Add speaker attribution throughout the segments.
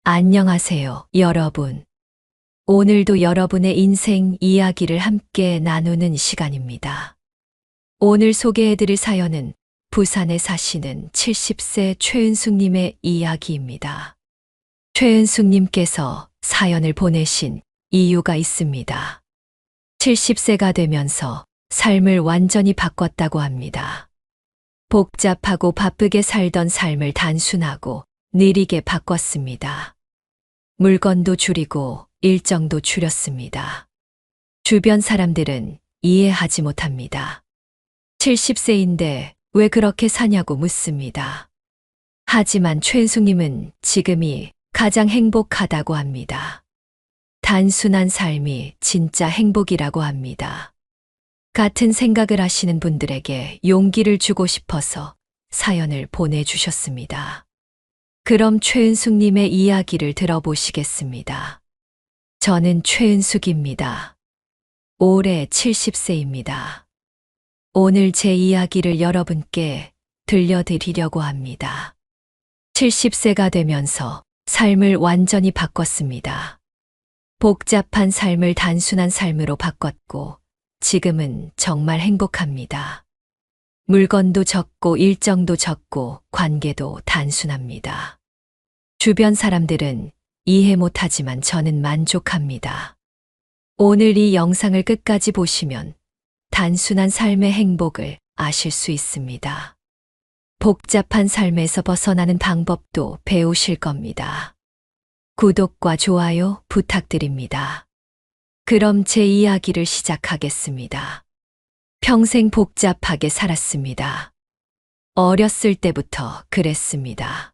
Speaker 1: 안녕하세요, 여러분. 오늘도 여러분의 인생 이야기를 함께 나누는 시간입니다. 오늘 소개해드릴 사연은 부산에 사시는 70세 최은숙님의 이야기입니다. 최은숙님께서 사연을 보내신 이유가 있습니다. 70세가 되면서 삶을 완전히 바꿨다고 합니다. 복잡하고 바쁘게 살던 삶을 단순하고 느리게 바꿨습니다. 물건도 줄이고 일정도 줄였습니다. 주변 사람들은 이해하지 못합니다. 70세인데 왜 그렇게 사냐고 묻습니다. 하지만 최은숙님은 지금이 가장 행복하다고 합니다. 단순한 삶이 진짜 행복이라고 합니다. 같은 생각을 하시는 분들에게 용기를 주고 싶어서 사연을 보내주셨습니다. 그럼 최은숙님의 이야기를 들어보시겠습니다. 저는 최은숙입니다. 올해 70세입니다. 오늘 제 이야기를 여러분께 들려드리려고 합니다. 70세가 되면서 삶을 완전히 바꿨습니다. 복잡한 삶을 단순한 삶으로 바꿨고 지금은 정말 행복합니다. 물건도 적고 일정도 적고 관계도 단순합니다. 주변 사람들은 이해 못하지만 저는 만족합니다. 오늘 이 영상을 끝까지 보시면 단순한 삶의 행복을 아실 수 있습니다. 복잡한 삶에서 벗어나는 방법도 배우실 겁니다. 구독과 좋아요 부탁드립니다. 그럼 제 이야기를 시작하겠습니다. 평생 복잡하게 살았습니다. 어렸을 때부터 그랬습니다.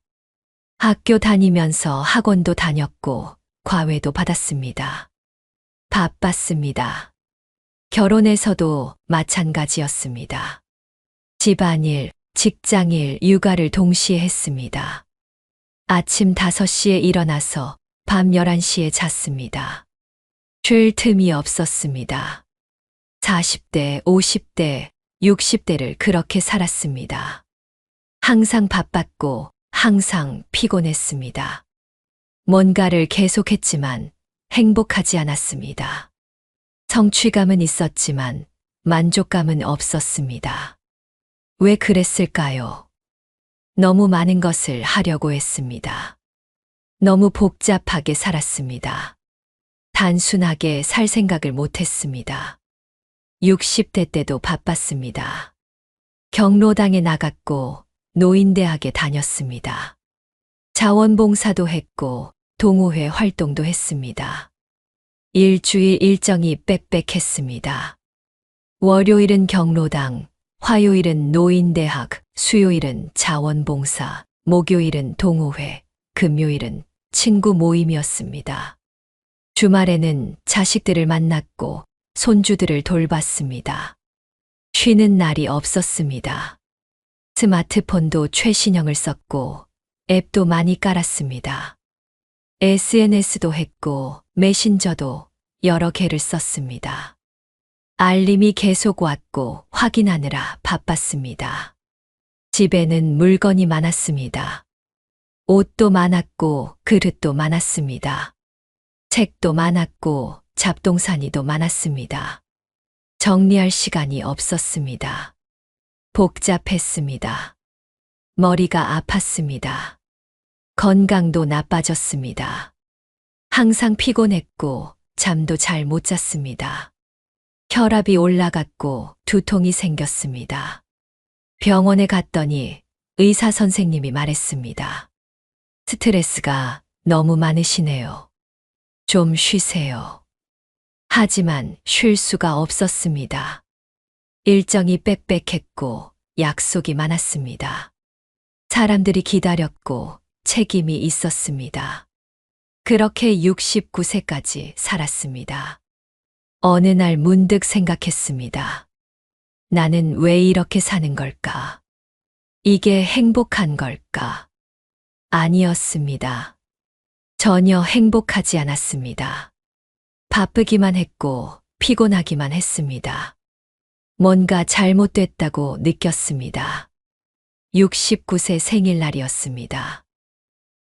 Speaker 1: 학교 다니면서 학원도 다녔고 과외도 받았습니다. 바빴습니다. 결혼해서도 마찬가지였습니다. 집안일, 직장일, 육아를 동시에 했습니다. 아침 5시에 일어나서 밤 11시에 잤습니다. 쉴 틈이 없었습니다. 40대, 50대, 60대를 그렇게 살았습니다. 항상 바빴고 항상 피곤했습니다. 뭔가를 계속했지만 행복하지 않았습니다. 성취감은 있었지만 만족감은 없었습니다. 왜 그랬을까요? 너무 많은 것을 하려고 했습니다. 너무 복잡하게 살았습니다. 단순하게 살 생각을 못했습니다. 60대 때도 바빴습니다. 경로당에 나갔고 노인대학에 다녔습니다. 자원봉사도 했고 동호회 활동도 했습니다. 일주일 일정이 빽빽했습니다. 월요일은 경로당, 화요일은 노인대학, 수요일은 자원봉사, 목요일은 동호회, 금요일은 친구 모임이었습니다. 주말에는 자식들을 만났고 손주들을 돌봤습니다. 쉬는 날이 없었습니다. 스마트폰도 최신형을 썼고 앱도 많이 깔았습니다. SNS도 했고 메신저도 여러 개를 썼습니다. 알림이 계속 왔고 확인하느라 바빴습니다. 집에는 물건이 많았습니다. 옷도 많았고 그릇도 많았습니다. 책도 많았고 잡동사니도 많았습니다. 정리할 시간이 없었습니다. 복잡했습니다. 머리가 아팠습니다. 건강도 나빠졌습니다. 항상 피곤했고 잠도 잘 못 잤습니다. 혈압이 올라갔고 두통이 생겼습니다. 병원에 갔더니 의사 선생님이 말했습니다. 스트레스가 너무 많으시네요. 좀 쉬세요. 하지만 쉴 수가 없었습니다. 일정이 빽빽했고 약속이 많았습니다. 사람들이 기다렸고 책임이 있었습니다. 그렇게 69세까지 살았습니다. 어느 날 문득 생각했습니다. 나는 왜 이렇게 사는 걸까? 이게 행복한 걸까? 아니었습니다. 전혀 행복하지 않았습니다. 바쁘기만 했고 피곤하기만 했습니다. 뭔가 잘못됐다고 느꼈습니다. 69세 생일날이었습니다.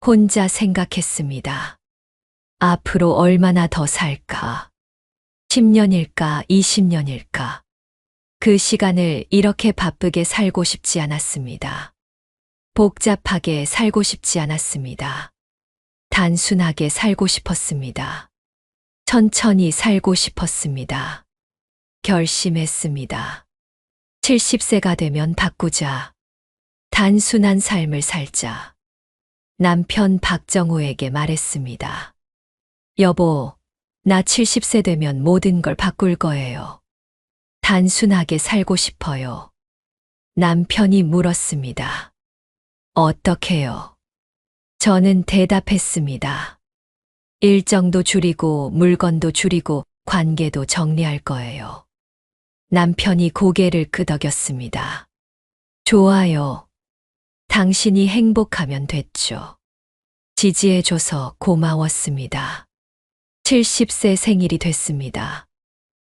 Speaker 1: 혼자 생각했습니다. 앞으로 얼마나 더 살까? 10년일까, 20년일까? 그 시간을 이렇게 바쁘게 살고 싶지 않았습니다. 복잡하게 살고 싶지 않았습니다. 단순하게 살고 싶었습니다. 천천히 살고 싶었습니다. 결심했습니다. 70세가 되면 바꾸자. 단순한 삶을 살자. 남편 박정호에게 말했습니다. 여보, 나 70세 되면 모든 걸 바꿀 거예요. 단순하게 살고 싶어요. 남편이 물었습니다. 어떻게요? 저는 대답했습니다. 일정도 줄이고 물건도 줄이고 관계도 정리할 거예요. 남편이 고개를 끄덕였습니다. 좋아요. 당신이 행복하면 됐죠. 지지해줘서 고마웠습니다. 70세 생일이 됐습니다.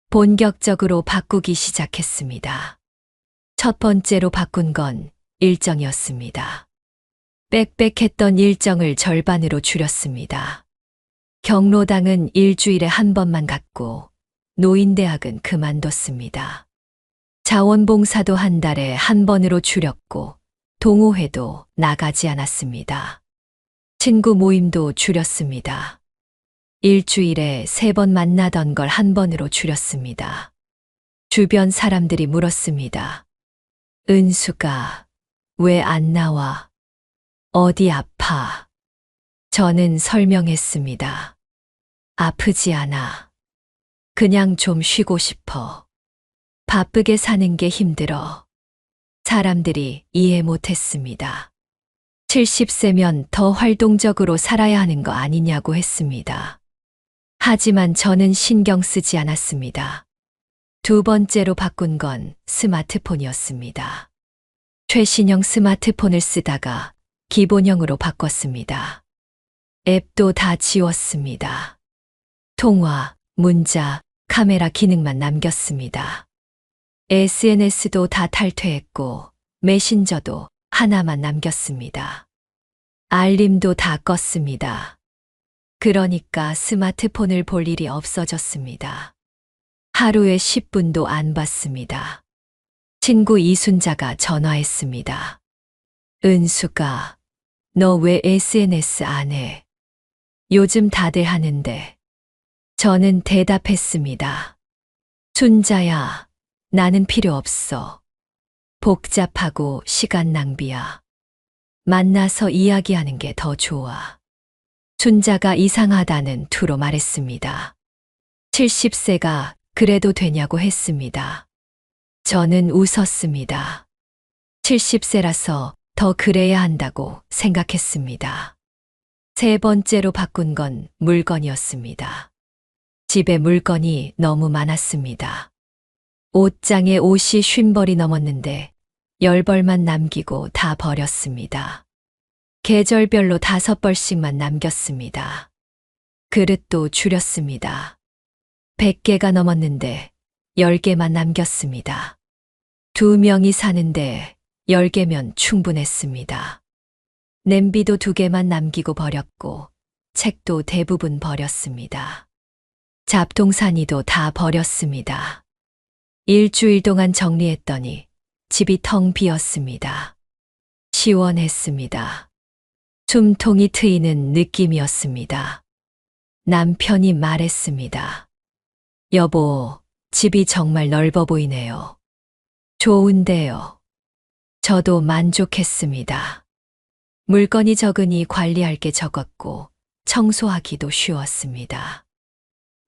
Speaker 1: 본격적으로 바꾸기 시작했습니다. 첫 번째로 바꾼 건 일정이었습니다. 빽빽했던 일정을 절반으로 줄였습니다. 경로당은 일주일에 한 번만 갔고 노인대학은 그만뒀습니다. 자원봉사도 한 달에 한 번으로 줄였고 동호회도 나가지 않았습니다. 친구 모임도 줄였습니다. 일주일에 3번 만나던 걸 한 번으로 줄였습니다. 주변 사람들이 물었습니다. 은수가 왜 안 나와? 어디 아파? 저는 설명했습니다. 아프지 않아. 그냥 좀 쉬고 싶어. 바쁘게 사는 게 힘들어. 사람들이 이해 못했습니다. 70세면 더 활동적으로 살아야 하는 거 아니냐고 했습니다. 하지만 저는 신경 쓰지 않았습니다. 두 번째로 바꾼 건 스마트폰이었습니다. 최신형 스마트폰을 쓰다가 기본형으로 바꿨습니다. 앱도 다 지웠습니다. 통화, 문자, 카메라 기능만 남겼습니다. SNS도 다 탈퇴했고 메신저도 하나만 남겼습니다. 알림도 다 껐습니다. 그러니까 스마트폰을 볼 일이 없어졌습니다. 하루에 10분도 안 받습니다. 친구 이순자가 전화했습니다. 은수가, 너 왜 SNS 안 해? 요즘 다들 하는데. 저는 대답했습니다. 순자야, 나는 필요 없어. 복잡하고 시간 낭비야. 만나서 이야기하는 게 더 좋아. 순자가 이상하다는 투로 말했습니다. 70세가 그래도 되냐고 했습니다. 저는 웃었습니다. 70세라서 더 그래야 한다고 생각했습니다. 세 번째로 바꾼 건 물건이었습니다. 집에 물건이 너무 많았습니다. 옷장에 옷이 50벌이 넘었는데 10벌만 남기고 다 버렸습니다. 계절별로 5벌씩만 남겼습니다. 그릇도 줄였습니다. 100개가 넘었는데 10개만 남겼습니다. 2명이 사는데 10개면 충분했습니다. 냄비도 2개만 남기고 버렸고 책도 대부분 버렸습니다. 잡동사니도 다 버렸습니다. 일주일 동안 정리했더니 집이 텅 비었습니다. 시원했습니다. 숨통이 트이는 느낌이었습니다. 남편이 말했습니다. 여보, 집이 정말 넓어 보이네요. 좋은데요. 저도 만족했습니다. 물건이 적으니 관리할 게 적었고 청소하기도 쉬웠습니다.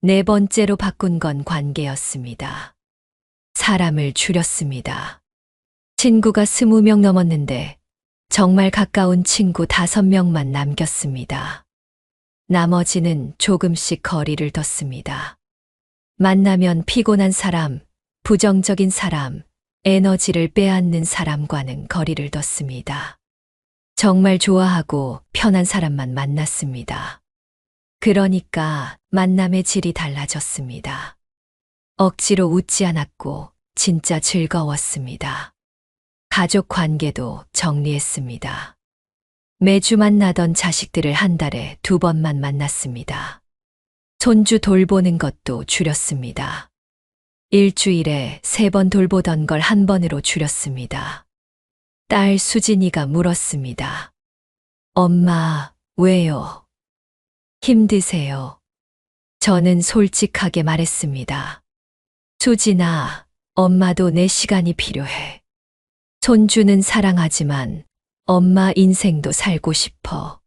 Speaker 1: 네 번째로 바꾼 건 관계였습니다. 사람을 줄였습니다. 친구가 20명 넘었는데 정말 가까운 친구 5명만 남겼습니다. 나머지는 조금씩 거리를 뒀습니다. 만나면 피곤한 사람, 부정적인 사람, 에너지를 빼앗는 사람과는 거리를 뒀습니다. 정말 좋아하고 편한 사람만 만났습니다. 그러니까 만남의 질이 달라졌습니다. 억지로 웃지 않았고 진짜 즐거웠습니다. 가족 관계도 정리했습니다. 매주 만나던 자식들을 한 달에 2번만 만났습니다. 손주 돌보는 것도 줄였습니다. 일주일에 3번 돌보던 걸 1번으로 줄였습니다. 딸 수진이가 물었습니다. 엄마, 왜요? 힘드세요? 저는 솔직하게 말했습니다. 수진아, 엄마도 내 시간이 필요해. 손주는 사랑하지만 엄마 인생도 살고 싶어.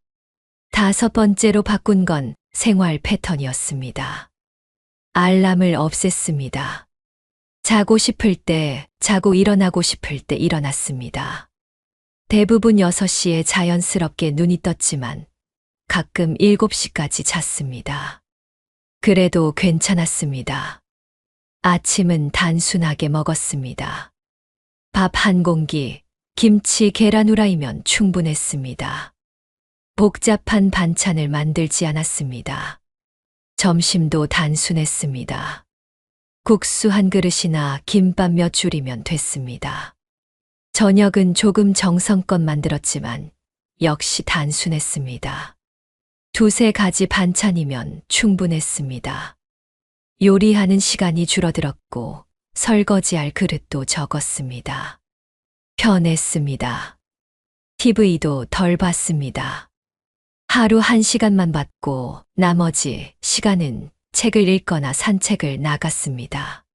Speaker 1: 5번째로 바꾼 건 생활 패턴이었습니다. 알람을 없앴습니다. 자고 싶을 때 자고 일어나고 싶을 때 일어났습니다. 대부분 6시에 자연스럽게 눈이 떴지만 가끔 7시까지 잤습니다. 그래도 괜찮았습니다. 아침은 단순하게 먹었습니다. 밥 1공기, 김치, 계란 후라이면 충분했습니다. 복잡한 반찬을 만들지 않았습니다. 점심도 단순했습니다. 국수 1그릇이나 김밥 몇 줄이면 됐습니다. 저녁은 조금 정성껏 만들었지만 역시 단순했습니다. 2-3가지 반찬이면 충분했습니다. 요리하는 시간이 줄어들었고 설거지할 그릇도 적었습니다. 편했습니다. TV도 덜 봤습니다. 하루 1시간만 봤고 나머지 시간은 책을 읽거나 산책을 나갔습니다.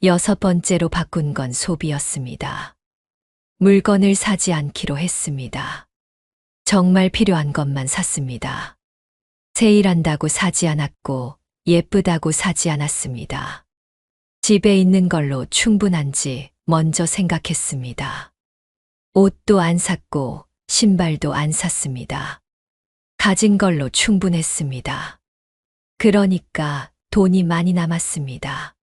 Speaker 1: 6번째로 바꾼 건 소비였습니다. 물건을 사지 않기로 했습니다. 정말 필요한 것만 샀습니다. 세일한다고 사지 않았고 예쁘다고 사지 않았습니다. 집에 있는 걸로 충분한지 먼저 생각했습니다. 옷도 안 샀고 신발도 안 샀습니다. 가진 걸로 충분했습니다. 그러니까 돈이 많이 남았습니다.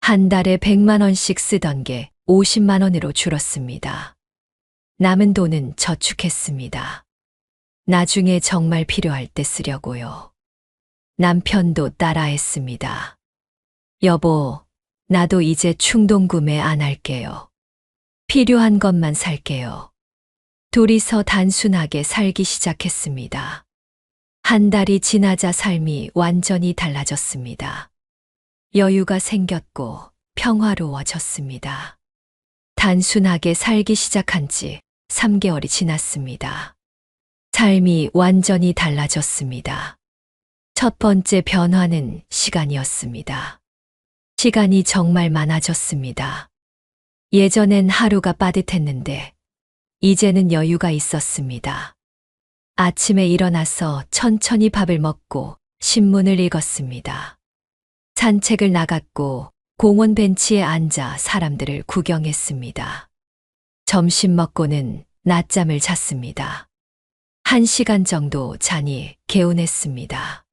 Speaker 1: 한 달에 100만 원씩 쓰던 게 50만 원으로 줄었습니다. 남은 돈은 저축했습니다. 나중에 정말 필요할 때 쓰려고요. 남편도 따라했습니다. 여보, 나도 이제 충동 구매 안 할게요. 필요한 것만 살게요. 둘이서 단순하게 살기 시작했습니다. 한 달이 지나자 삶이 완전히 달라졌습니다. 여유가 생겼고 평화로워졌습니다. 단순하게 살기 시작한 지 3개월이 지났습니다. 삶이 완전히 달라졌습니다. 첫 번째 변화는 시간이었습니다. 시간이 정말 많아졌습니다. 예전엔 하루가 빠듯했는데 이제는 여유가 있었습니다. 아침에 일어나서 천천히 밥을 먹고 신문을 읽었습니다. 산책을 나갔고 공원 벤치에 앉아 사람들을 구경했습니다. 점심 먹고는 낮잠을 잤습니다. 1시간 정도 자니 개운했습니다.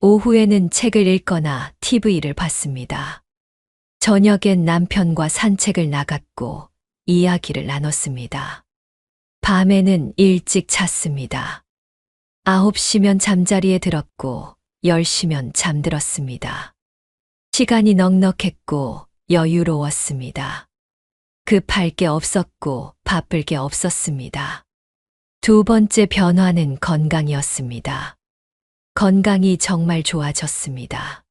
Speaker 1: 오후에는 책을 읽거나 TV를 봤습니다. 저녁엔 남편과 산책을 나갔고 이야기를 나눴습니다. 밤에는 일찍 잤습니다. 9시면 잠자리에 들었고 10시면 잠들었습니다. 시간이 넉넉했고 여유로웠습니다. 급할 게 없었고 바쁠 게 없었습니다. 2번째 변화는 건강이었습니다. 건강이 정말 좋아졌습니다.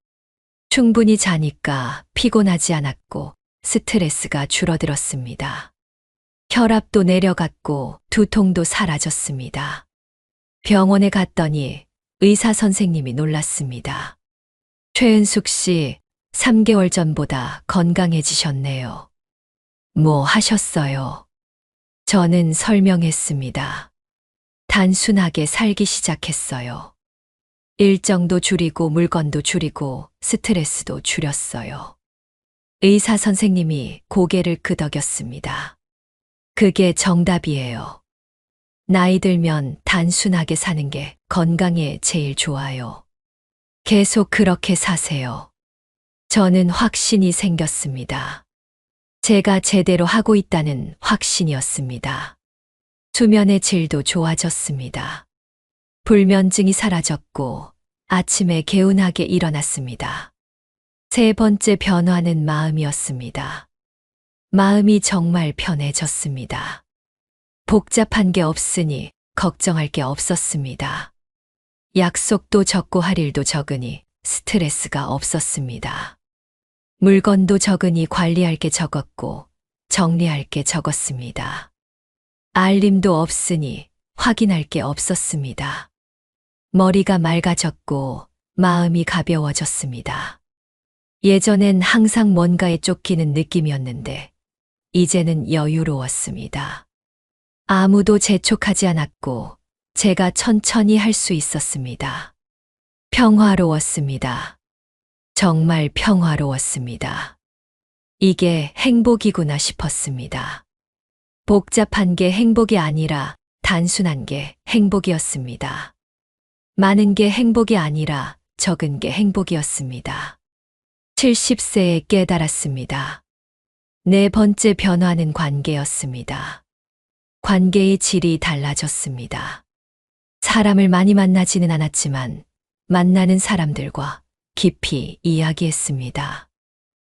Speaker 1: 충분히 자니까 피곤하지 않았고 스트레스가 줄어들었습니다. 혈압도 내려갔고 두통도 사라졌습니다. 병원에 갔더니 의사 선생님이 놀랐습니다. 최은숙 씨, 3개월 전보다 건강해지셨네요. 뭐 하셨어요? 저는 설명했습니다. 단순하게 살기 시작했어요. 일정도 줄이고 물건도 줄이고 스트레스도 줄였어요. 의사 선생님이 고개를 끄덕였습니다. 그게 정답이에요. 나이 들면 단순하게 사는 게 건강에 제일 좋아요. 계속 그렇게 사세요. 저는 확신이 생겼습니다. 제가 제대로 하고 있다는 확신이었습니다. 수면의 질도 좋아졌습니다. 불면증이 사라졌고 아침에 개운하게 일어났습니다. 3번째 변화는 마음이었습니다. 마음이 정말 편해졌습니다. 복잡한 게 없으니 걱정할 게 없었습니다. 약속도 적고 할 일도 적으니 스트레스가 없었습니다. 물건도 적으니 관리할 게 적었고 정리할 게 적었습니다. 알림도 없으니 확인할 게 없었습니다. 머리가 맑아졌고 마음이 가벼워졌습니다. 예전엔 항상 뭔가에 쫓기는 느낌이었는데 이제는 여유로웠습니다. 아무도 재촉하지 않았고 제가 천천히 할 수 있었습니다. 평화로웠습니다. 정말 평화로웠습니다. 이게 행복이구나 싶었습니다. 복잡한 게 행복이 아니라 단순한 게 행복이었습니다. 많은 게 행복이 아니라 적은 게 행복이었습니다. 70세에 깨달았습니다. 네 번째 변화는 관계였습니다. 관계의 질이 달라졌습니다. 사람을 많이 만나지는 않았지만 만나는 사람들과 깊이 이야기했습니다.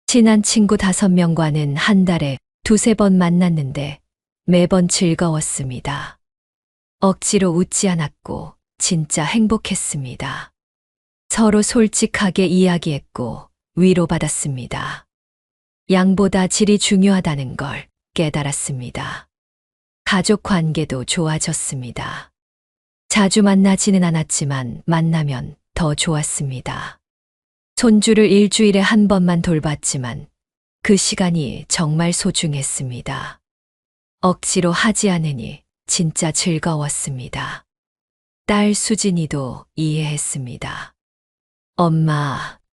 Speaker 1: 친한 친구 5명과는 한 달에 2~3번 만났는데 매번 즐거웠습니다. 억지로 웃지 않았고 진짜 행복했습니다. 서로 솔직하게 이야기했고 위로받았습니다. 양보다 질이 중요하다는 걸 깨달았습니다. 가족 관계도 좋아졌습니다. 자주 만나지는 않았지만 만나면 더 좋았습니다. 손주를 일주일에 한 번만 돌봤지만 그 시간이 정말 소중했습니다. 억지로 하지 않으니 진짜 즐거웠습니다. 딸 수진이도 이해했습니다.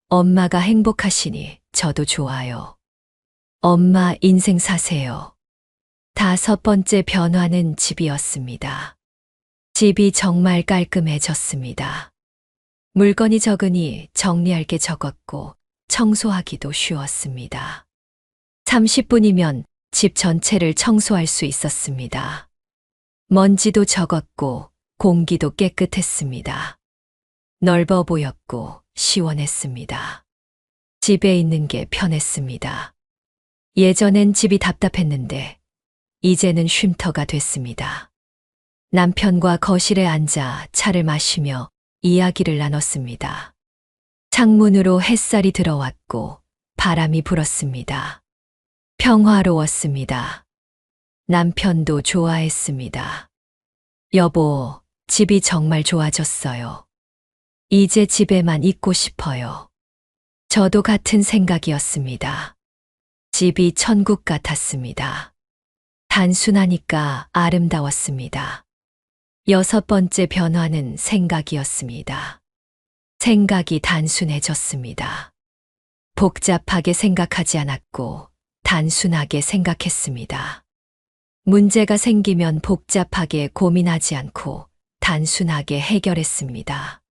Speaker 1: 엄마가 행복하시니 저도 좋아요. 엄마 인생 사세요. 5번째 변화는 집이었습니다. 집이 정말 깔끔해졌습니다. 물건이 적으니 정리할 게 적었고 청소하기도 쉬웠습니다. 30분이면 집 전체를 청소할 수 있었습니다. 먼지도 적었고 공기도 깨끗했습니다. 넓어 보였고 시원했습니다. 집에 있는 게 편했습니다. 예전엔 집이 답답했는데 이제는 쉼터가 됐습니다. 남편과 거실에 앉아 차를 마시며 이야기를 나눴습니다. 창문으로 햇살이 들어왔고 바람이 불었습니다. 평화로웠습니다. 남편도 좋아했습니다. 여보, 집이 정말 좋아졌어요. 이제 집에만 있고 싶어요. 저도 같은 생각이었습니다. 집이 천국 같았습니다. 단순하니까 아름다웠습니다. 6번째 변화는 생각이었습니다. 생각이 단순해졌습니다. 복잡하게 생각하지 않았고 단순하게 생각했습니다. 문제가 생기면 복잡하게 고민하지 않고 단순하게 해결했습니다.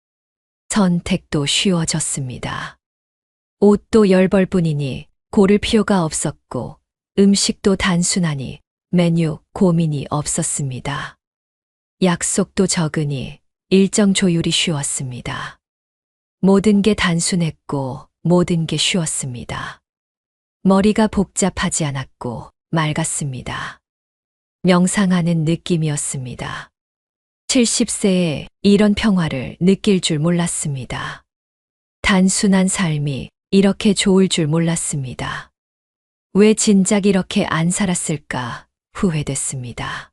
Speaker 1: 선택도 쉬워졌습니다. 옷도 10벌뿐이니 고를 필요가 없었고 음식도 단순하니 메뉴 고민이 없었습니다. 약속도 적으니 일정 조율이 쉬웠습니다. 모든 게 단순했고 모든 게 쉬웠습니다. 머리가 복잡하지 않았고 맑았습니다. 명상하는 느낌이었습니다. 70세에 이런 평화를 느낄 줄 몰랐습니다. 단순한 삶이 이렇게 좋을 줄 몰랐습니다. 왜 진작 이렇게 안 살았을까 후회됐습니다.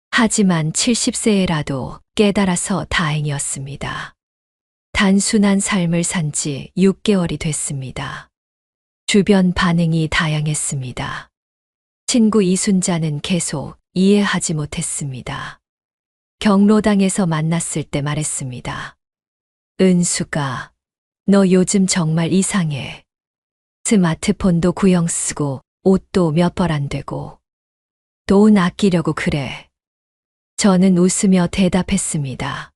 Speaker 1: 하지만 70세에라도 깨달아서 다행이었습니다. 단순한 삶을 산 지 6개월이 됐습니다. 주변 반응이 다양했습니다. 친구 이순자는 계속 이해하지 못했습니다. 경로당에서 만났을 때 말했습니다. 은수가, 너 요즘 정말 이상해. 스마트폰도 구형 쓰고 옷도 몇 벌 안 되고 돈 아끼려고 그래. 저는 웃으며 대답했습니다.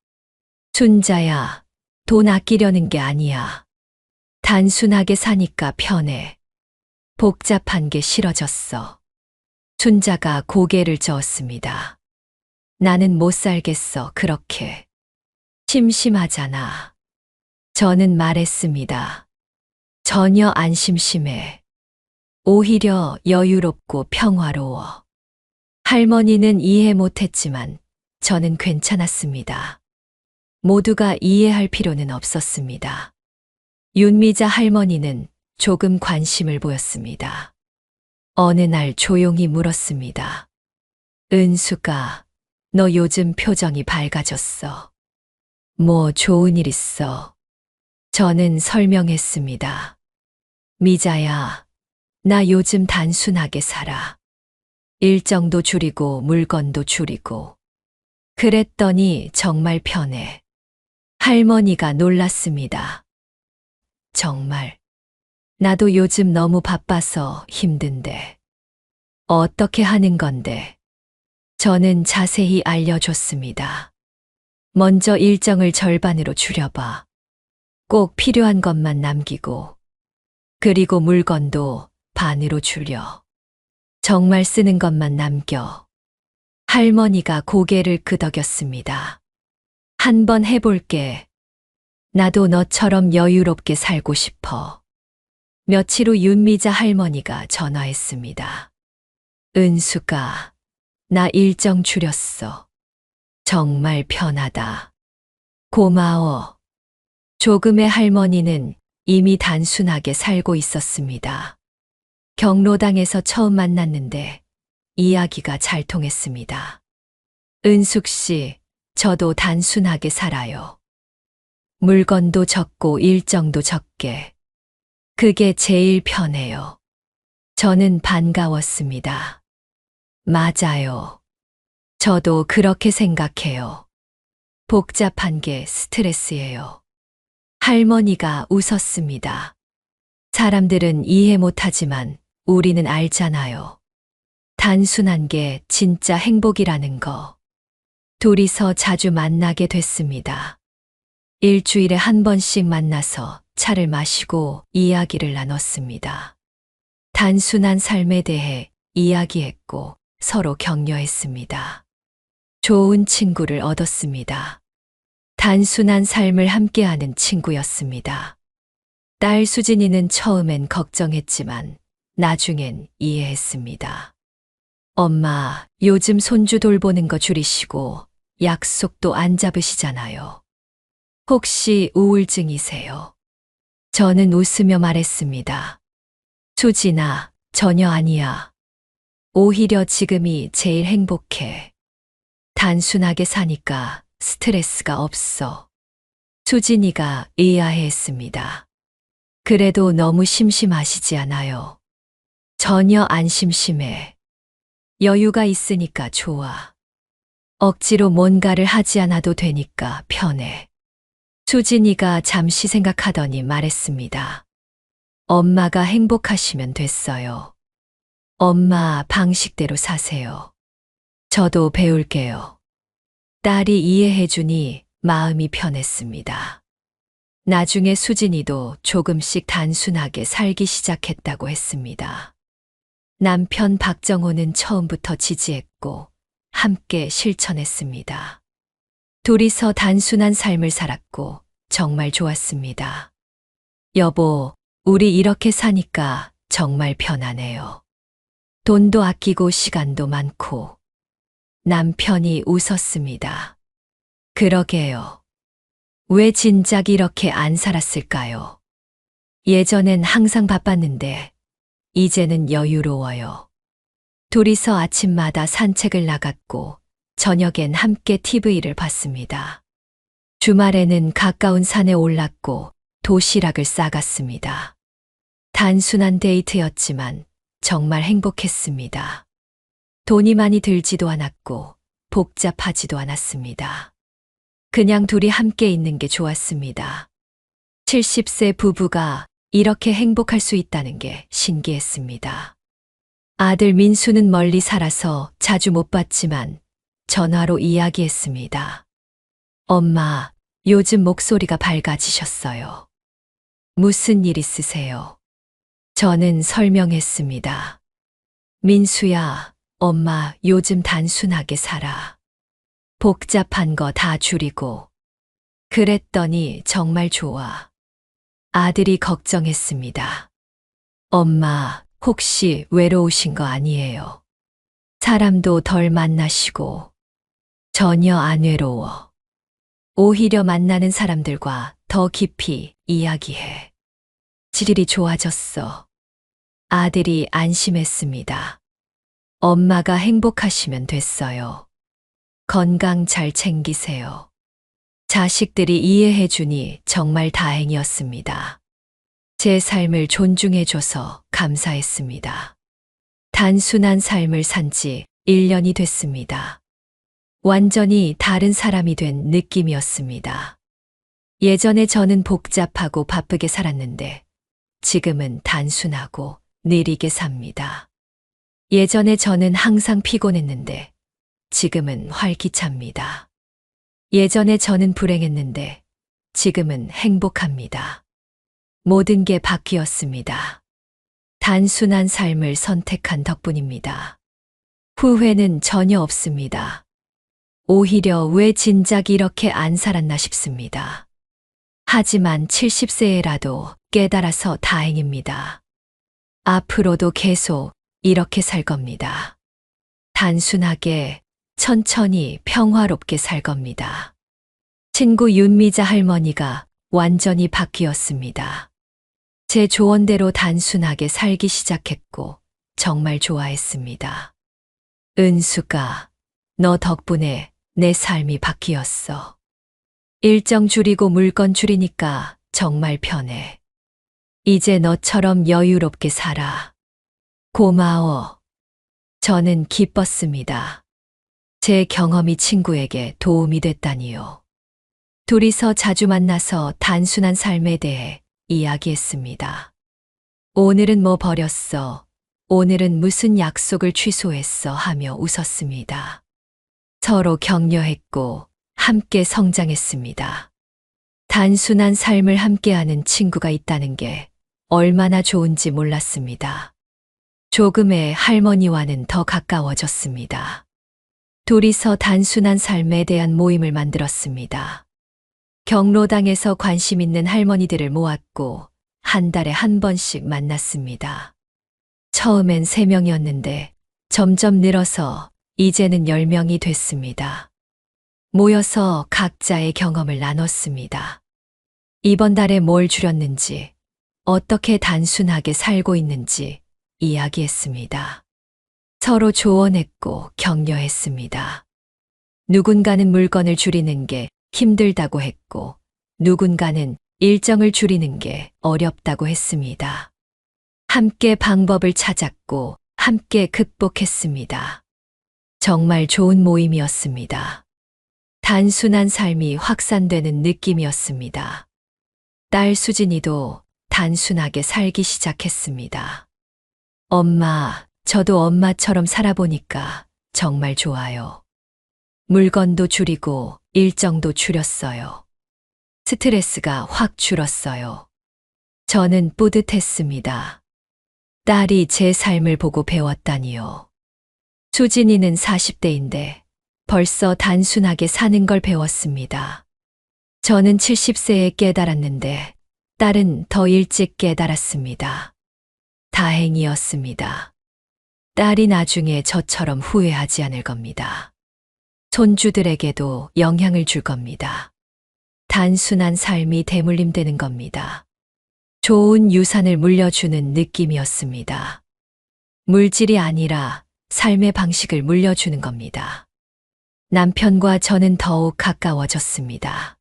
Speaker 1: 순자야, 돈 아끼려는 게 아니야. 단순하게 사니까 편해. 복잡한 게 싫어졌어. 순자가 고개를 저었습니다. 나는 못 살겠어, 그렇게. 심심하잖아. 저는 말했습니다. 전혀 안 심심해. 오히려 여유롭고 평화로워. 할머니는 이해 못했지만 저는 괜찮았습니다. 모두가 이해할 필요는 없었습니다. 윤미자 할머니는 조금 관심을 보였습니다. 어느 날 조용히 물었습니다. 은수가, 너 요즘 표정이 밝아졌어. 뭐 좋은 일 있어? 저는 설명했습니다. 미자야, 나 요즘 단순하게 살아. 일정도 줄이고 물건도 줄이고. 그랬더니 정말 편해. 할머니가 놀랐습니다. 정말. 나도 요즘 너무 바빠서 힘든데. 어떻게 하는 건데? 저는 자세히 알려줬습니다. 먼저 일정을 절반으로 줄여봐. 꼭 필요한 것만 남기고. 그리고 물건도 반으로 줄여. 정말 쓰는 것만 남겨. 할머니가 고개를 끄덕였습니다. 한번 해볼게. 나도 너처럼 여유롭게 살고 싶어. 며칠 후 윤미자 할머니가 전화했습니다. 은수가, 나 일정 줄였어. 정말 편하다. 고마워. 조금의 할머니는 이미 단순하게 살고 있었습니다. 경로당에서 처음 만났는데 이야기가 잘 통했습니다. 은숙 씨, 저도 단순하게 살아요. 물건도 적고 일정도 적게. 그게 제일 편해요. 저는 반가웠습니다. 맞아요. 저도 그렇게 생각해요. 복잡한 게 스트레스예요. 할머니가 웃었습니다. 사람들은 이해 못하지만 우리는 알잖아요. 단순한 게 진짜 행복이라는 거. 둘이서 자주 만나게 됐습니다. 일주일에 한 번씩 만나서 차를 마시고 이야기를 나눴습니다. 단순한 삶에 대해 이야기했고 서로 격려했습니다. 좋은 친구를 얻었습니다. 단순한 삶을 함께하는 친구였습니다. 딸 수진이는 처음엔 걱정했지만 나중엔 이해했습니다. 엄마, 요즘 손주 돌보는 거 줄이시고 약속도 안 잡으시잖아요. 혹시 우울증이세요? 저는 웃으며 말했습니다. 수진아, 전혀 아니야. 오히려 지금이 제일 행복해. 단순하게 사니까 스트레스가 없어. 수진이가 의아해했습니다. 그래도 너무 심심하시지 않아요? 전혀 안 심심해. 여유가 있으니까 좋아. 억지로 뭔가를 하지 않아도 되니까 편해. 수진이가 잠시 생각하더니 말했습니다. 엄마가 행복하시면 됐어요. 엄마 방식대로 사세요. 저도 배울게요. 딸이 이해해주니 마음이 편했습니다. 나중에 수진이도 조금씩 단순하게 살기 시작했다고 했습니다. 남편 박정호는 처음부터 지지했고 함께 실천했습니다. 둘이서 단순한 삶을 살았고 정말 좋았습니다. 여보, 우리 이렇게 사니까 정말 편하네요. 돈도 아끼고 시간도 많고. 남편이 웃었습니다. 그러게요. 왜 진작 이렇게 안 살았을까요? 예전엔 항상 바빴는데 이제는 여유로워요. 둘이서 아침마다 산책을 나갔고 저녁엔 함께 TV를 봤습니다. 주말에는 가까운 산에 올랐고 도시락을 싸갔습니다. 단순한 데이트였지만 정말 행복했습니다. 돈이 많이 들지도 않았고 복잡하지도 않았습니다. 그냥 둘이 함께 있는 게 좋았습니다. 70세 부부가 이렇게 행복할 수 있다는 게 신기했습니다. 아들 민수는 멀리 살아서 자주 못 봤지만 전화로 이야기했습니다. 엄마, 요즘 목소리가 밝아지셨어요. 무슨 일 있으세요? 저는 설명했습니다. 민수야, 엄마 요즘 단순하게 살아. 복잡한 거 다 줄이고. 그랬더니 정말 좋아. 아들이 걱정했습니다. 엄마, 혹시 외로우신 거 아니에요? 사람도 덜 만나시고. 전혀 안 외로워. 오히려 만나는 사람들과 더 깊이 이야기해. 질이 좋아졌어. 아들이 안심했습니다. 엄마가 행복하시면 됐어요. 건강 잘 챙기세요. 자식들이 이해해주니 정말 다행이었습니다. 제 삶을 존중해줘서 감사했습니다. 단순한 삶을 산 지 1년이 됐습니다. 완전히 다른 사람이 된 느낌이었습니다. 예전에 저는 복잡하고 바쁘게 살았는데 지금은 단순하고 느리게 삽니다. 예전에 저는 항상 피곤했는데 지금은 활기찹니다. 예전에 저는 불행했는데 지금은 행복합니다. 모든 게 바뀌었습니다. 단순한 삶을 선택한 덕분입니다. 후회는 전혀 없습니다. 오히려 왜 진작 이렇게 안 살았나 싶습니다. 하지만 70세에라도 깨달아서 다행입니다. 앞으로도 계속 이렇게 살 겁니다. 단순하게, 천천히 평화롭게 살 겁니다. 친구 윤미자 할머니가 완전히 바뀌었습니다. 제 조언대로 단순하게 살기 시작했고 정말 좋아했습니다. 은수가, 너 덕분에 내 삶이 바뀌었어. 일정 줄이고 물건 줄이니까 정말 편해. 이제 너처럼 여유롭게 살아. 고마워. 저는 기뻤습니다. 제 경험이 친구에게 도움이 됐다니요. 둘이서 자주 만나서 단순한 삶에 대해 이야기했습니다. 오늘은 뭐 버렸어? 오늘은 무슨 약속을 취소했어? 하며 웃었습니다. 서로 격려했고 함께 성장했습니다. 단순한 삶을 함께하는 친구가 있다는 게 얼마나 좋은지 몰랐습니다. 조금의 할머니와는 더 가까워졌습니다. 둘이서 단순한 삶에 대한 모임을 만들었습니다. 경로당에서 관심 있는 할머니들을 모았고 한 달에 한 번씩 만났습니다. 처음엔 3명이었는데 점점 늘어서 이제는 10명이 됐습니다. 모여서 각자의 경험을 나눴습니다. 이번 달에 뭘 줄였는지, 어떻게 단순하게 살고 있는지 이야기했습니다. 서로 조언했고 격려했습니다. 누군가는 물건을 줄이는 게 힘들다고 했고, 누군가는 일정을 줄이는 게 어렵다고 했습니다. 함께 방법을 찾았고, 함께 극복했습니다. 정말 좋은 모임이었습니다. 단순한 삶이 확산되는 느낌이었습니다. 딸 수진이도 단순하게 살기 시작했습니다. 엄마, 저도 엄마처럼 살아보니까 정말 좋아요. 물건도 줄이고 일정도 줄였어요. 스트레스가 확 줄었어요. 저는 뿌듯했습니다. 딸이 제 삶을 보고 배웠다니요. 수진이는 40대인데 벌써 단순하게 사는 걸 배웠습니다. 저는 70세에 깨달았는데 딸은 더 일찍 깨달았습니다. 다행이었습니다. 딸이 나중에 저처럼 후회하지 않을 겁니다. 손주들에게도 영향을 줄 겁니다. 단순한 삶이 대물림되는 겁니다. 좋은 유산을 물려주는 느낌이었습니다. 물질이 아니라 삶의 방식을 물려주는 겁니다. 남편과 저는 더욱 가까워졌습니다.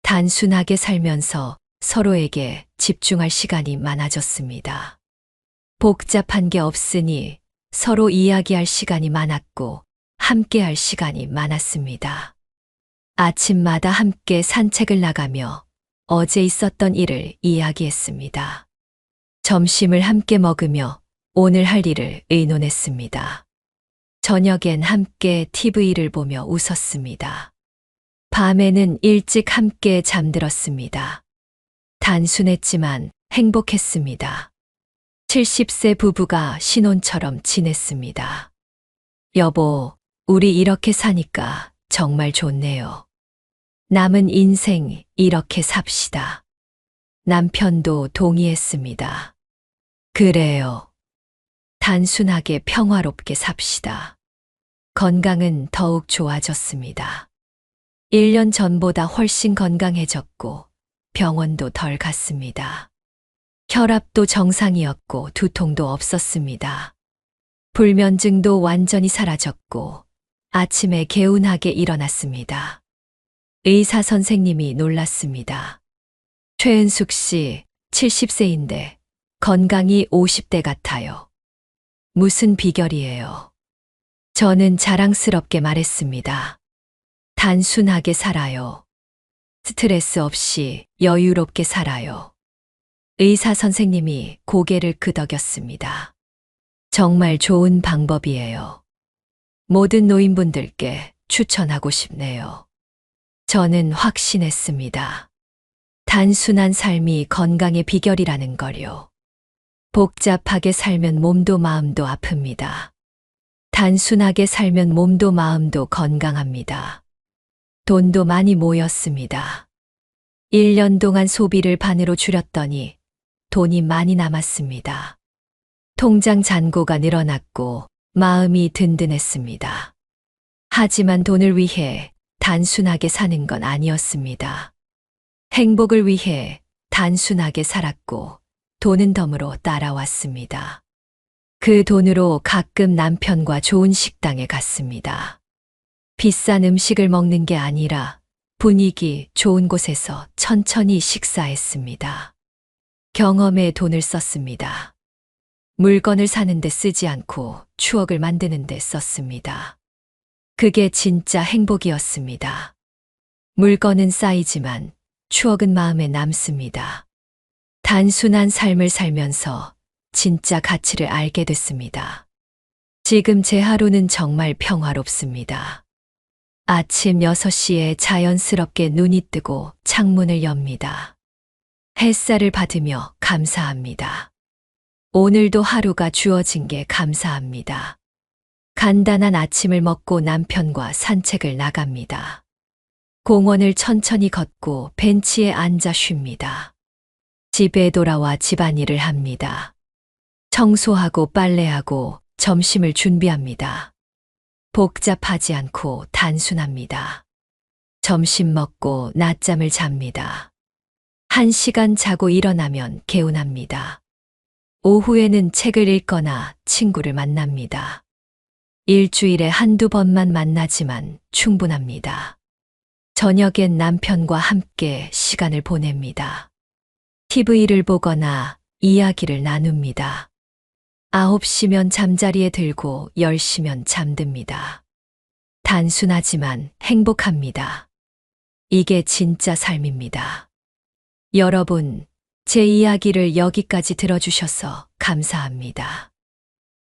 Speaker 1: 단순하게 살면서 서로에게 집중할 시간이 많아졌습니다. 복잡한 게 없으니 서로 이야기할 시간이 많았고 함께할 시간이 많았습니다. 아침마다 함께 산책을 나가며 어제 있었던 일을 이야기했습니다. 점심을 함께 먹으며 오늘 할 일을 의논했습니다. 저녁엔 함께 TV를 보며 웃었습니다. 밤에는 일찍 함께 잠들었습니다. 단순했지만 행복했습니다. 70세 부부가 신혼처럼 지냈습니다. 여보, 우리 이렇게 사니까 정말 좋네요. 남은 인생 이렇게 삽시다. 남편도 동의했습니다. 그래요. 단순하게 평화롭게 삽시다. 건강은 더욱 좋아졌습니다. 1년 전보다 훨씬 건강해졌고 병원도 덜 갔습니다. 혈압도 정상이었고 두통도 없었습니다. 불면증도 완전히 사라졌고 아침에 개운하게 일어났습니다. 의사 선생님이 놀랐습니다. 최은숙 씨, 70세인데 건강이 50대 같아요. 무슨 비결이에요? 저는 자랑스럽게 말했습니다. 단순하게 살아요. 스트레스 없이 여유롭게 살아요. 의사 선생님이 고개를 끄덕였습니다. 정말 좋은 방법이에요. 모든 노인분들께 추천하고 싶네요. 저는 확신했습니다. 단순한 삶이 건강의 비결이라는 걸요. 복잡하게 살면 몸도 마음도 아픕니다. 단순하게 살면 몸도 마음도 건강합니다. 돈도 많이 모였습니다. 1년 동안 소비를 반으로 줄였더니 돈이 많이 남았습니다. 통장 잔고가 늘어났고 마음이 든든했습니다. 하지만 돈을 위해 단순하게 사는 건 아니었습니다. 행복을 위해 단순하게 살았고 돈은 덤으로 따라왔습니다. 그 돈으로 가끔 남편과 좋은 식당에 갔습니다. 비싼 음식을 먹는 게 아니라 분위기 좋은 곳에서 천천히 식사했습니다. 경험에 돈을 썼습니다. 물건을 사는데 쓰지 않고 추억을 만드는 데 썼습니다. 그게 진짜 행복이었습니다. 물건은 쌓이지만 추억은 마음에 남습니다. 단순한 삶을 살면서 진짜 가치를 알게 됐습니다. 지금 제 하루는 정말 평화롭습니다. 아침 6시에 자연스럽게 눈이 뜨고 창문을 엽니다. 햇살을 받으며 감사합니다. 오늘도 하루가 주어진 게 감사합니다. 간단한 아침을 먹고 남편과 산책을 나갑니다. 공원을 천천히 걷고 벤치에 앉아 쉽니다. 집에 돌아와 집안일을 합니다. 청소하고 빨래하고 점심을 준비합니다. 복잡하지 않고 단순합니다. 점심 먹고 낮잠을 잡니다. 1시간 자고 일어나면 개운합니다. 오후에는 책을 읽거나 친구를 만납니다. 일주일에 한두 번만 만나지만 충분합니다. 저녁엔 남편과 함께 시간을 보냅니다. TV를 보거나 이야기를 나눕니다. 9시면 잠자리에 들고 10시면 잠듭니다. 단순하지만 행복합니다. 이게 진짜 삶입니다. 여러분, 제 이야기를 여기까지 들어주셔서 감사합니다.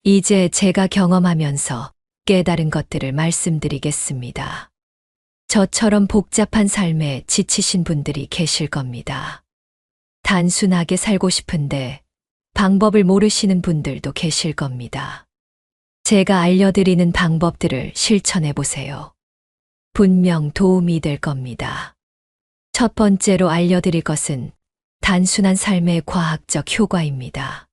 Speaker 1: 이제 제가 경험하면서 깨달은 것들을 말씀드리겠습니다. 저처럼 복잡한 삶에 지치신 분들이 계실 겁니다. 단순하게 살고 싶은데 방법을 모르시는 분들도 계실 겁니다. 제가 알려드리는 방법들을 실천해 보세요. 분명 도움이 될 겁니다. 첫 번째로 알려드릴 것은 단순한 삶의 과학적 효과입니다.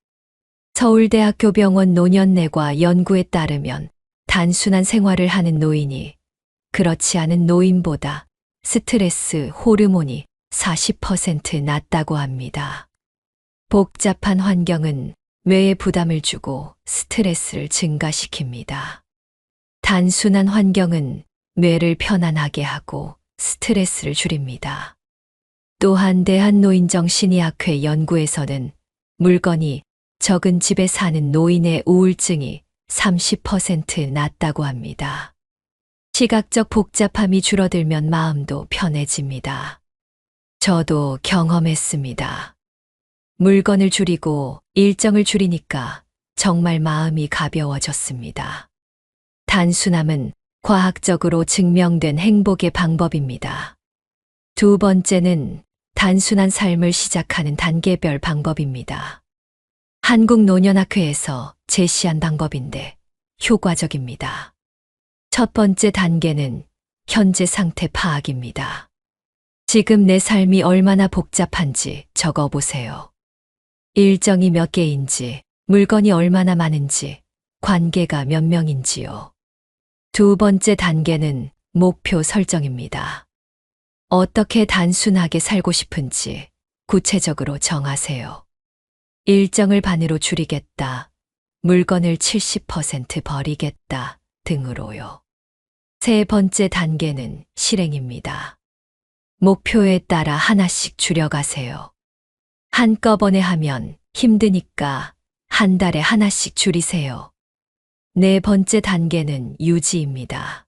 Speaker 1: 서울대학교 병원 노년내과 연구에 따르면 단순한 생활을 하는 노인이 그렇지 않은 노인보다 스트레스 호르몬이 40% 낮다고 합니다. 복잡한 환경은 뇌에 부담을 주고 스트레스를 증가시킵니다. 단순한 환경은 뇌를 편안하게 하고 스트레스를 줄입니다. 또한 대한노인정신의학회 연구에서는 물건이 적은 집에 사는 노인의 우울증이 30% 낮다고 합니다. 시각적 복잡함이 줄어들면 마음도 편해집니다. 저도 경험했습니다. 물건을 줄이고 일정을 줄이니까 정말 마음이 가벼워졌습니다. 단순함은 과학적으로 증명된 행복의 방법입니다. 두 번째는 단순한 삶을 시작하는 단계별 방법입니다. 한국노년학회에서 제시한 방법인데 효과적입니다. 첫 번째 단계는 현재 상태 파악입니다. 지금 내 삶이 얼마나 복잡한지 적어 보세요. 일정이 몇 개인지, 물건이 얼마나 많은지, 관계가 몇 명인지요. 두 번째 단계는 목표 설정입니다. 어떻게 단순하게 살고 싶은지 구체적으로 정하세요. 일정을 반으로 줄이겠다, 물건을 70% 버리겠다 등으로요. 세 번째 단계는 실행입니다. 목표에 따라 하나씩 줄여가세요. 한꺼번에 하면 힘드니까 한 달에 하나씩 줄이세요. 네 번째 단계는 유지입니다.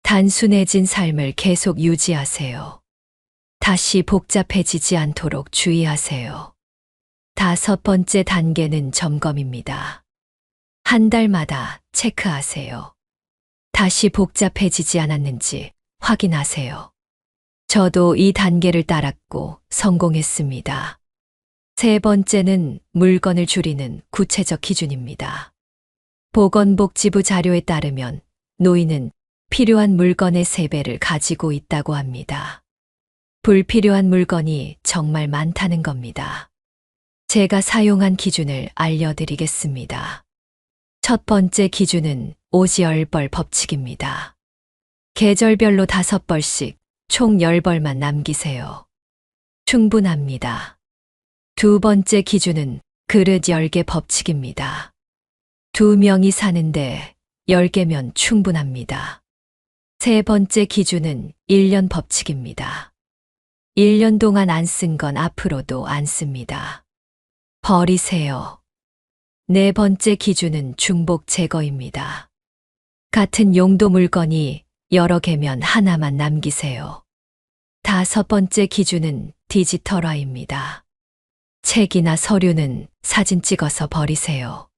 Speaker 1: 단순해진 삶을 계속 유지하세요. 다시 복잡해지지 않도록 주의하세요. 다섯 번째 단계는 점검입니다. 한 달마다 체크하세요. 다시 복잡해지지 않았는지 확인하세요. 저도 이 단계를 따랐고 성공했습니다. 세 번째는 물건을 줄이는 구체적 기준입니다. 보건복지부 자료에 따르면 노인은 필요한 물건의 3배를 가지고 있다고 합니다. 불필요한 물건이 정말 많다는 겁니다. 제가 사용한 기준을 알려드리겠습니다. 첫 번째 기준은 오지얼벌 법칙입니다. 계절별로 5벌씩 총 10벌만 남기세요. 충분합니다. 두 번째 기준은 그릇 10개 법칙입니다. 2명이 사는데 10개면 충분합니다. 세 번째 기준은 1년 법칙입니다. 1년 동안 안 쓴 건 앞으로도 안 씁니다. 버리세요. 네 번째 기준은 중복 제거입니다. 같은 용도 물건이 여러 개면 하나만 남기세요. 다섯 번째 기준은 디지털화입니다. 책이나 서류는 사진 찍어서 버리세요.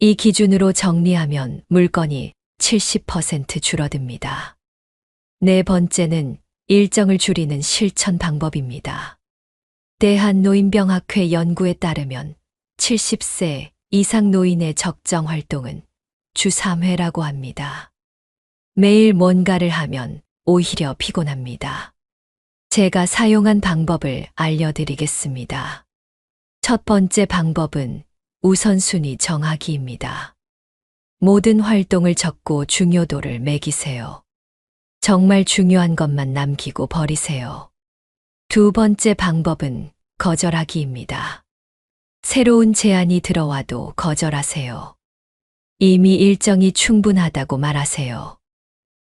Speaker 1: 이 기준으로 정리하면 물건이 70% 줄어듭니다. 네 번째는 일정을 줄이는 실천 방법입니다. 대한노인병학회 연구에 따르면 70세 이상 노인의 적정 활동은 주 3회라고 합니다. 매일 뭔가를 하면 오히려 피곤합니다. 제가 사용한 방법을 알려드리겠습니다. 첫 번째 방법은 우선순위 정하기입니다. 모든 활동을 적고 중요도를 매기세요. 정말 중요한 것만 남기고 버리세요. 두 번째 방법은 거절하기입니다. 새로운 제안이 들어와도 거절하세요. 이미 일정이 충분하다고 말하세요.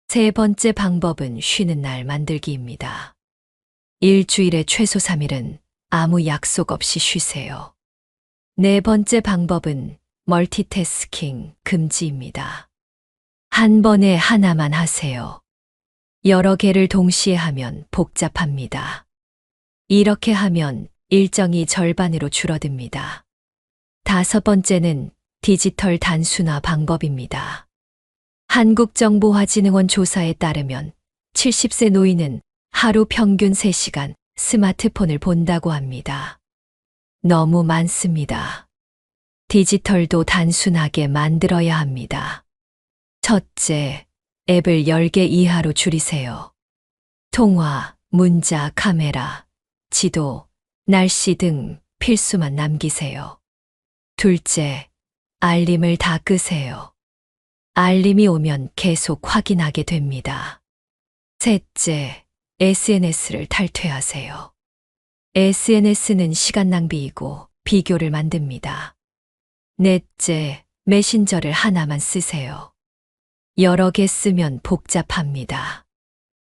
Speaker 1: 세 번째 방법은 쉬는 날 만들기입니다. 일주일에 최소 3일은 아무 약속 없이 쉬세요. 네 번째 방법은 멀티태스킹 금지입니다. 한 번에 하나만 하세요. 여러 개를 동시에 하면 복잡합니다. 이렇게 하면 일정이 절반으로 줄어듭니다. 다섯 번째는 디지털 단순화 방법입니다. 한국정보화진흥원 조사에 따르면 70세 노인은 하루 평균 3시간 스마트폰을 본다고 합니다. 너무 많습니다. 디지털도 단순하게 만들어야 합니다. 첫째, 앱을 10개 이하로 줄이세요. 통화, 문자, 카메라, 지도, 날씨 등 필수만 남기세요. 둘째, 알림을 다 끄세요. 알림이 오면 계속 확인하게 됩니다. 셋째, SNS를 탈퇴하세요. SNS는 시간 낭비이고 비교를 만듭니다. 넷째, 메신저를 하나만 쓰세요. 여러 개 쓰면 복잡합니다.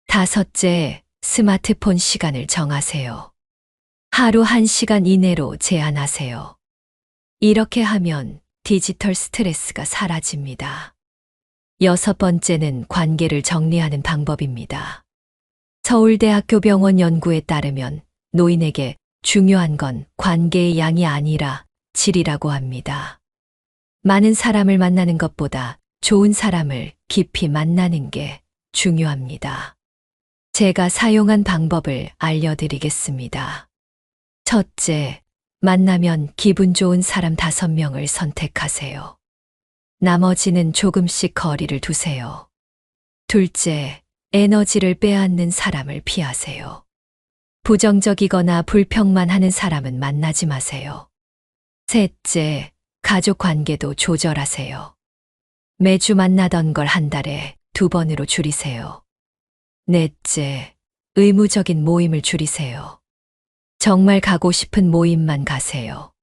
Speaker 1: 다섯째, 스마트폰 시간을 정하세요. 하루 1시간 이내로 제한하세요. 이렇게 하면 디지털 스트레스가 사라집니다. 여섯 번째는 관계를 정리하는 방법입니다. 서울대학교 병원 연구에 따르면 노인에게 중요한 건 관계의 양이 아니라 질이라고 합니다. 많은 사람을 만나는 것보다 좋은 사람을 깊이 만나는 게 중요합니다. 제가 사용한 방법을 알려드리겠습니다. 첫째, 만나면 기분 좋은 사람 5명을 선택하세요. 나머지는 조금씩 거리를 두세요. 둘째, 에너지를 빼앗는 사람을 피하세요. 부정적이거나 불평만 하는 사람은 만나지 마세요. 셋째, 가족 관계도 조절하세요. 매주 만나던 걸 한 달에 2번으로 줄이세요. 넷째, 의무적인 모임을 줄이세요. 정말 가고 싶은 모임만 가세요.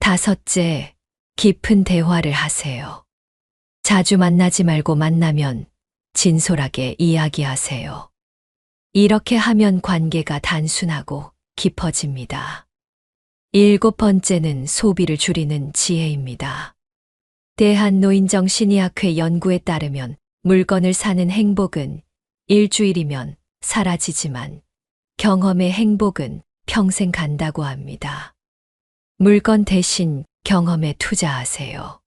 Speaker 1: 다섯째, 깊은 대화를 하세요. 자주 만나지 말고 만나면 진솔하게 이야기하세요. 이렇게 하면 관계가 단순하고 깊어집니다. 7번째는 소비를 줄이는 지혜입니다. 대한노인정신의학회 연구에 따르면 물건을 사는 행복은 일주일이면 사라지지만 경험의 행복은 평생 간다고 합니다. 물건 대신 경험에 투자하세요.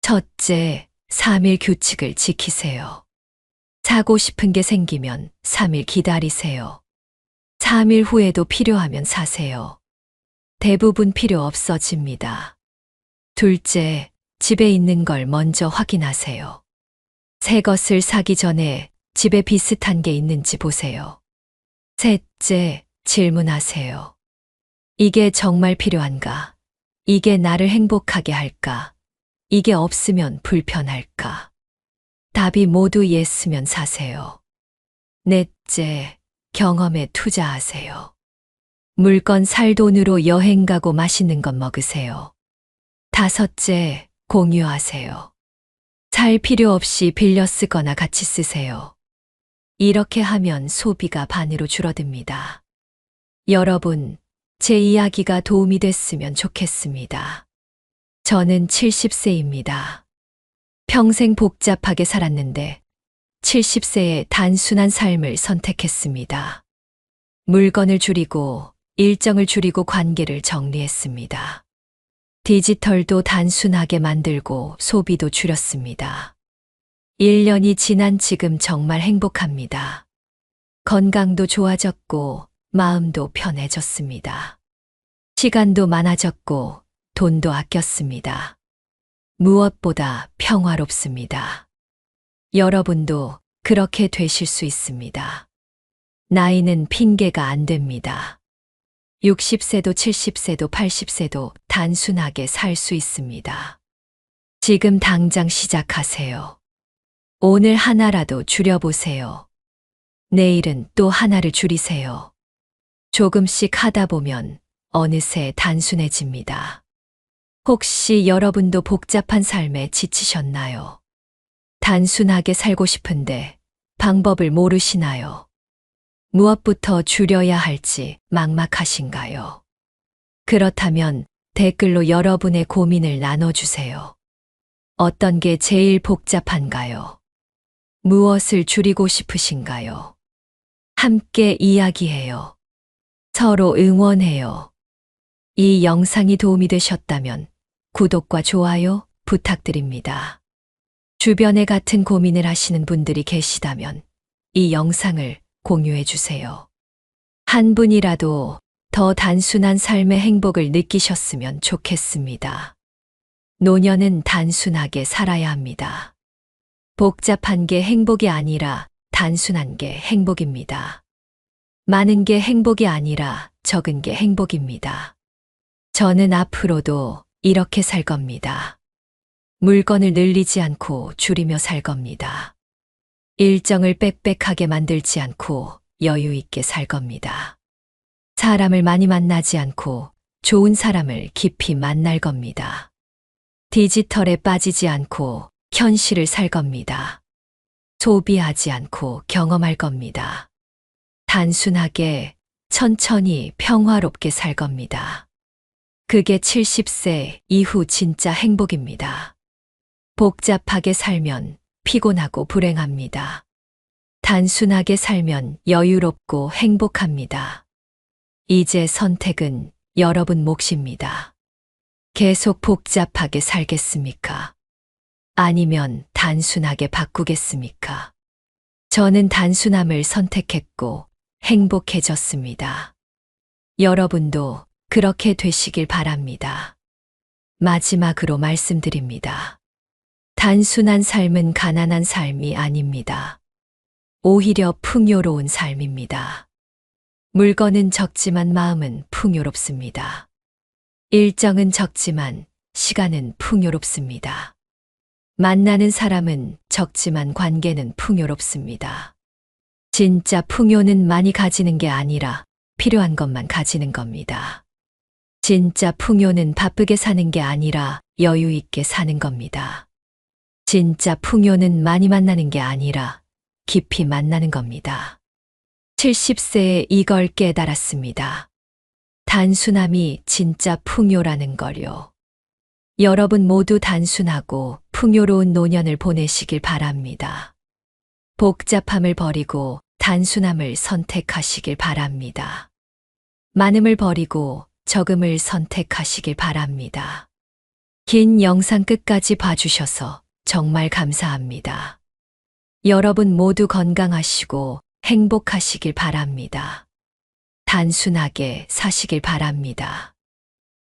Speaker 1: 첫째, 3일 규칙을 지키세요. 사고 싶은 게 생기면 3일 기다리세요. 3일 후에도 필요하면 사세요. 대부분 필요 없어집니다. 둘째, 집에 있는 걸 먼저 확인하세요. 새 것을 사기 전에 집에 비슷한 게 있는지 보세요. 셋째, 질문하세요. 이게 정말 필요한가? 이게 나를 행복하게 할까? 이게 없으면 불편할까? 답이 모두 예스면 사세요. 넷째, 경험에 투자하세요. 물건 살 돈으로 여행 가고 맛있는 것 먹으세요. 다섯째, 공유하세요. 살 필요 없이 빌려 쓰거나 같이 쓰세요. 이렇게 하면 소비가 반으로 줄어듭니다. 여러분, 제 이야기가 도움이 됐으면 좋겠습니다. 저는 70세입니다. 평생 복잡하게 살았는데 70세에 단순한 삶을 선택했습니다. 물건을 줄이고 일정을 줄이고 관계를 정리했습니다. 디지털도 단순하게 만들고 소비도 줄였습니다. 1년이 지난 지금 정말 행복합니다. 건강도 좋아졌고 마음도 편해졌습니다. 시간도 많아졌고 돈도 아꼈습니다. 무엇보다 평화롭습니다. 여러분도 그렇게 되실 수 있습니다. 나이는 핑계가 안 됩니다. 60세도 70세도 80세도 단순하게 살 수 있습니다. 지금 당장 시작하세요. 오늘 하나라도 줄여보세요. 내일은 또 하나를 줄이세요. 조금씩 하다 보면 어느새 단순해집니다. 혹시 여러분도 복잡한 삶에 지치셨나요? 단순하게 살고 싶은데 방법을 모르시나요? 무엇부터 줄여야 할지 막막하신가요? 그렇다면 댓글로 여러분의 고민을 나눠주세요. 어떤 게 제일 복잡한가요? 무엇을 줄이고 싶으신가요? 함께 이야기해요. 서로 응원해요. 이 영상이 도움이 되셨다면 구독과 좋아요 부탁드립니다. 주변에 같은 고민을 하시는 분들이 계시다면 이 영상을 공유해 주세요. 한 분이라도 더 단순한 삶의 행복을 느끼셨으면 좋겠습니다. 노년은 단순하게 살아야 합니다. 복잡한 게 행복이 아니라 단순한 게 행복입니다. 많은 게 행복이 아니라 적은 게 행복입니다. 저는 앞으로도 이렇게 살 겁니다. 물건을 늘리지 않고 줄이며 살 겁니다. 일정을 빽빽하게 만들지 않고 여유 있게 살 겁니다. 사람을 많이 만나지 않고 좋은 사람을 깊이 만날 겁니다. 디지털에 빠지지 않고 현실을 살 겁니다. 소비하지 않고 경험할 겁니다. 단순하게, 천천히 평화롭게 살 겁니다. 그게 70세 이후 진짜 행복입니다. 복잡하게 살면 피곤하고 불행합니다. 단순하게 살면 여유롭고 행복합니다. 이제 선택은 여러분 몫입니다. 계속 복잡하게 살겠습니까? 아니면 단순하게 바꾸겠습니까? 저는 단순함을 선택했고 행복해졌습니다. 여러분도 그렇게 되시길 바랍니다. 마지막으로 말씀드립니다. 단순한 삶은 가난한 삶이 아닙니다. 오히려 풍요로운 삶입니다. 물건은 적지만 마음은 풍요롭습니다. 일정은 적지만 시간은 풍요롭습니다. 만나는 사람은 적지만 관계는 풍요롭습니다. 진짜 풍요는 많이 가지는 게 아니라 필요한 것만 가지는 겁니다. 진짜 풍요는 바쁘게 사는 게 아니라 여유 있게 사는 겁니다. 진짜 풍요는 많이 만나는 게 아니라 깊이 만나는 겁니다. 70세에 이걸 깨달았습니다. 단순함이 진짜 풍요라는 걸요. 여러분 모두 단순하고 풍요로운 노년을 보내시길 바랍니다. 복잡함을 버리고 단순함을 선택하시길 바랍니다. 많음을 버리고 적음을 선택하시길 바랍니다. 긴 영상 끝까지 봐주셔서 정말 감사합니다. 여러분 모두 건강하시고 행복하시길 바랍니다. 단순하게 사시길 바랍니다.